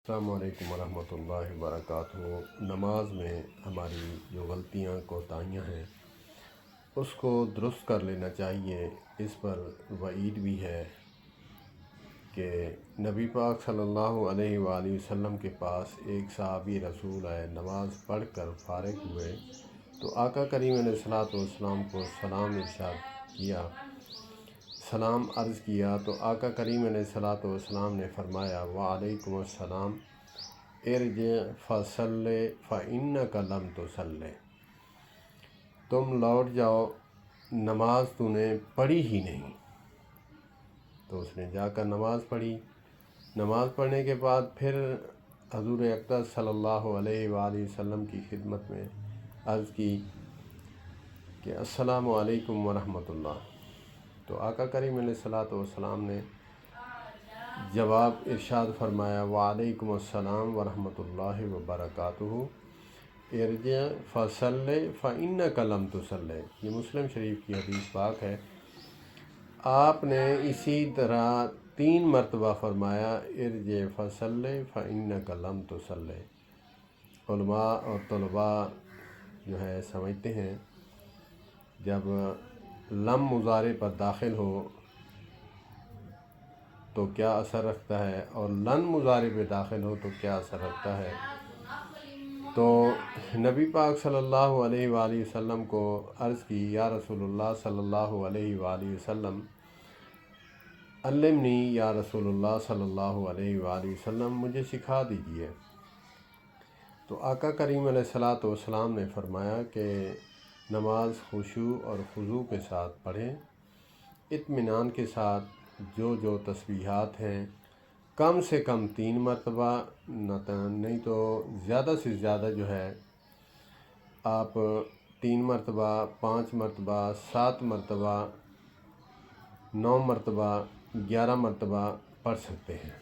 السلام علیکم ورحمۃ اللہ وبرکاتہ۔ نماز میں ہماری جو غلطیاں کوتاہیاں ہیں اس کو درست کر لینا چاہیے۔ اس پر وعید بھی ہے کہ نبی پاک صلی اللہ علیہ وآلہ وسلم کے پاس ایک صحابی رسول آئے، نماز پڑھ کر فارغ ہوئے تو آقا کریم علیہ الصلوۃ والسلام کو سلام ارشاد کیا، سلام عرض کیا تو آقا کریم علیہ الصلوۃ والسلام نے فرمایا وعلیکم السلام ارجع فصلی فإنک لم تصلی، تم لوٹ جاؤ، نماز تو نے پڑھی ہی نہیں۔ تو اس نے جا کر نماز پڑھی۔ نماز پڑھنے کے بعد پھر حضور اقدس صلی اللہ علیہ وآلہ وسلم کی خدمت میں عرض کی کہ السلام علیکم ورحمۃ اللہ۔ تو آقا کریم علیہ الصلوۃ والسلام نے جواب ارشاد فرمایا وعلیکم السلام ورحمۃ اللہ وبرکاتہ ارجع فصلی فإنک لم تصلی۔ یہ مسلم شریف کی حدیث پاک ہے۔ آپ نے اسی طرح 3 مرتبہ فرمایا ارجع فصلی فإنک لم تصلی۔ علماء اور طلباء جو ہے سمجھتے ہیں جب لم مضارع پر داخل ہو تو کیا اثر رکھتا ہے اور لن مضارع پہ داخل ہو تو کیا اثر رکھتا ہے۔ تو نبی پاک صلی اللہ علیہ وآلہ وسلم کو عرض کی یا رسول اللہ صلی اللہ علیہ وآلہ وسلم علمنی، یا رسول اللہ صلی اللہ علیہ وآلہ وسلم مجھے سکھا دیجیے۔ تو آقا کریم علیہ الصلوۃ والسلام نے فرمایا کہ نماز خشوع اور خضوع کے ساتھ پڑھیں، اطمینان کے ساتھ جو تسبیحات ہیں کم سے کم 3 مرتبہ، نہیں تو زیادہ سے زیادہ جو ہے آپ 3 مرتبہ، 5 مرتبہ، 7 مرتبہ، 9 مرتبہ، 11 مرتبہ پڑھ سکتے ہیں۔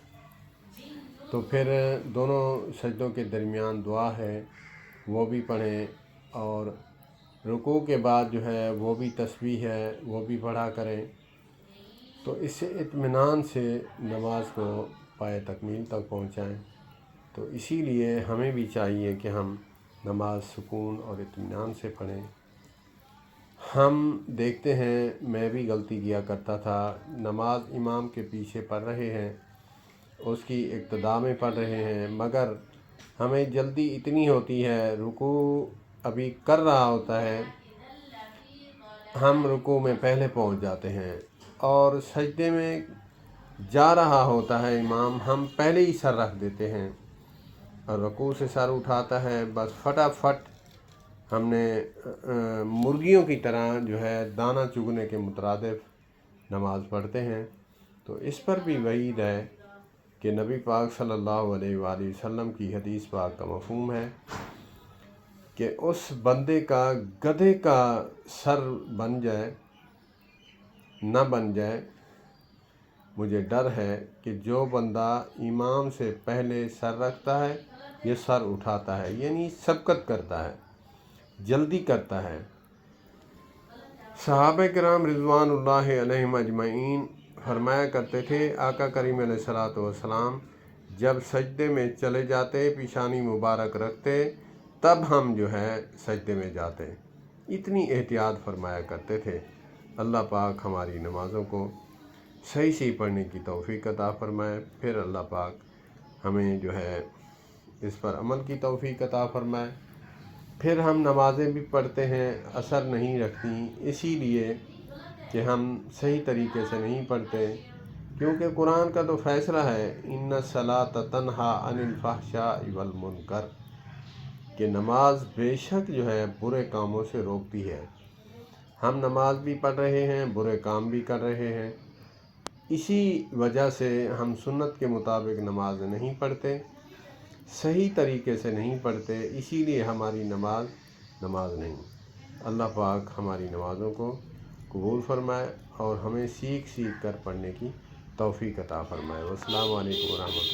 تو پھر دونوں سجدوں کے درمیان دعا ہے وہ بھی پڑھیں، اور رکوع کے بعد جو ہے وہ بھی تسبیح ہے وہ بھی پڑھا کریں۔ تو اس سے اطمینان سے نماز کو پائے تکمیل تک پہنچائیں۔ تو اسی لیے ہمیں بھی چاہیے کہ ہم نماز سکون اور اطمینان سے پڑھیں۔ ہم دیکھتے ہیں، میں بھی غلطی کیا کرتا تھا، نماز امام کے پیچھے پڑھ رہے ہیں، اس کی اقتداء میں پڑھ رہے ہیں، مگر ہمیں جلدی اتنی ہوتی ہے، رکوع ابھی کر رہا ہوتا ہے، ہم رکوع میں پہلے پہنچ جاتے ہیں، اور سجدے میں جا رہا ہوتا ہے امام، ہم پہلے ہی سر رکھ دیتے ہیں، اور رکوع سے سر اٹھاتا ہے، بس فٹافٹ ہم نے مرغیوں کی طرح جو ہے دانہ چگنے کے مترادف نماز پڑھتے ہیں۔ تو اس پر بھی وعید ہے کہ نبی پاک صلی اللہ علیہ وآلہ وسلم کی حدیث پاک کا مفہوم ہے کہ اس بندے کا گدھے کا سر بن جائے نہ بن جائے، مجھے ڈر ہے کہ جو بندہ امام سے پہلے سر رکھتا ہے یہ سر اٹھاتا ہے، یعنی سبقت کرتا ہے، جلدی کرتا ہے۔ صحابہ کرام رضوان اللہ علیہم اجمعین فرمایا کرتے تھے آقا کریم علیہ الصلوۃ والسلام جب سجدے میں چلے جاتے، پیشانی مبارک رکھتے، تب ہم جو ہے سجدے میں جاتے، اتنی احتیاط فرمایا کرتے تھے۔ اللہ پاک ہماری نمازوں کو صحیح پڑھنے کی توفیق عطا فرمائے، پھر اللہ پاک ہمیں جو ہے اس پر عمل کی توفیق عطا فرمائے۔ پھر ہم نمازیں بھی پڑھتے ہیں، اثر نہیں رکھتی، اسی لیے کہ ہم صحیح طریقے سے نہیں پڑھتے، کیونکہ قرآن کا تو فیصلہ ہے ان الصلاۃ تنہیٰ عن الفحشاء والمنکر، کہ نماز بے شک جو ہے برے کاموں سے روکتی ہے۔ ہم نماز بھی پڑھ رہے ہیں، برے کام بھی کر رہے ہیں، اسی وجہ سے ہم سنت کے مطابق نماز نہیں پڑھتے، صحیح طریقے سے نہیں پڑھتے، اسی لیے ہماری نماز نہیں۔ اللہ پاک ہماری نمازوں کو قبول فرمائے اور ہمیں سیکھ کر پڑھنے کی توفیق عطا فرمائے۔ والسلام علیکم ورحمۃ اللہ۔